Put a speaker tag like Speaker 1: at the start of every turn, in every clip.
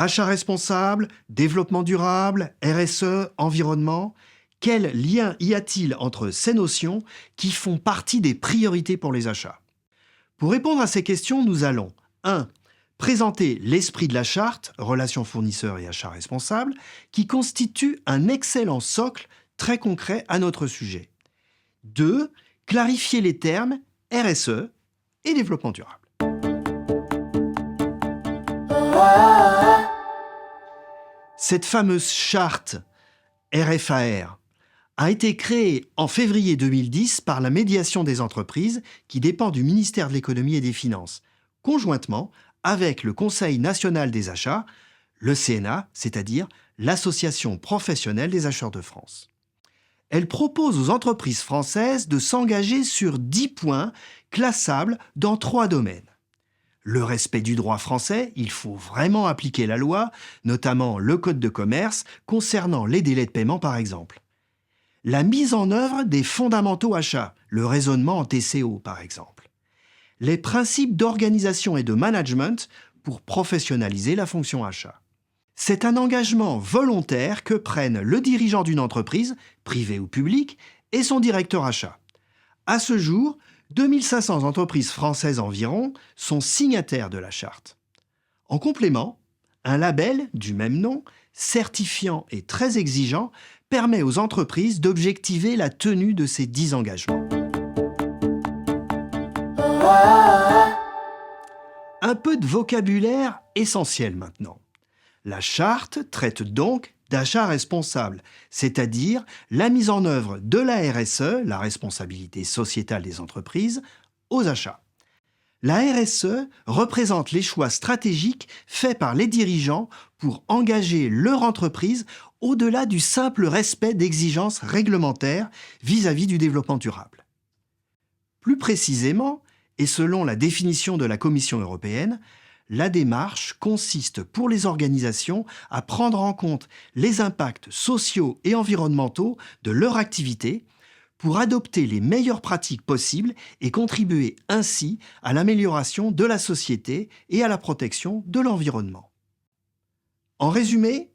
Speaker 1: Achat responsable, développement durable, RSE, environnement. Quel lien y a-t-il entre ces notions qui font partie des priorités pour les achats? Pour répondre à ces questions, nous allons 1. Présenter l'esprit de la charte, relations fournisseurs et achats responsables, qui constitue un excellent socle très concret à notre sujet. 2. Clarifier les termes RSE et développement durable. Cette fameuse charte RFAR a été créée en février 2010 par la médiation des entreprises qui dépend du ministère de l'économie et des finances, conjointement avec le Conseil national des achats, le CNA, c'est-à-dire l'Association professionnelle des acheteurs de France. Elle propose aux entreprises françaises de s'engager sur 10 points classables dans 3 domaines. Le respect du droit français, il faut vraiment appliquer la loi, notamment le code de commerce, concernant les délais de paiement par exemple. La mise en œuvre des fondamentaux achats, le raisonnement en TCO par exemple. Les principes d'organisation et de management pour professionnaliser la fonction achat. C'est un engagement volontaire que prennent le dirigeant d'une entreprise, privée ou publique, et son directeur achat. À ce jour, 2500 entreprises françaises environ sont signataires de la charte. En complément, un label du même nom, certifiant et très exigeant, permet aux entreprises d'objectiver la tenue de ces 10 engagements. Un peu de vocabulaire essentiel maintenant. La charte traite donc d'achat responsable, c'est-à-dire la mise en œuvre de la RSE, la responsabilité sociétale des entreprises, aux achats. La RSE représente les choix stratégiques faits par les dirigeants pour engager leur entreprise au-delà du simple respect d'exigences réglementaires vis-à-vis du développement durable. Plus précisément, et selon la définition de la Commission européenne, la démarche consiste pour les organisations à prendre en compte les impacts sociaux et environnementaux de leur activité pour adopter les meilleures pratiques possibles et contribuer ainsi à l'amélioration de la société et à la protection de l'environnement. En résumé,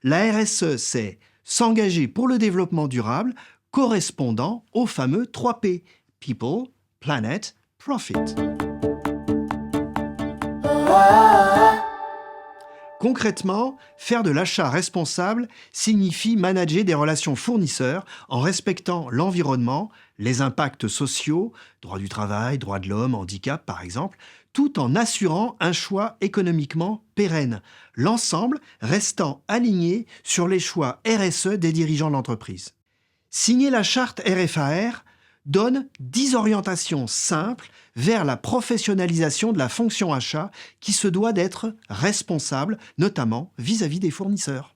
Speaker 1: la RSE, c'est s'engager pour le développement durable correspondant aux fameux 3 P, People, Planet, Profit. Concrètement, faire de l'achat responsable signifie manager des relations fournisseurs en respectant l'environnement, les impacts sociaux, droit du travail, droits de l'homme, handicap par exemple, tout en assurant un choix économiquement pérenne, l'ensemble restant aligné sur les choix RSE des dirigeants de l'entreprise. Signer la charte RFAR donne 10 orientations simples vers la professionnalisation de la fonction achat qui se doit d'être responsable, notamment vis-à-vis des fournisseurs.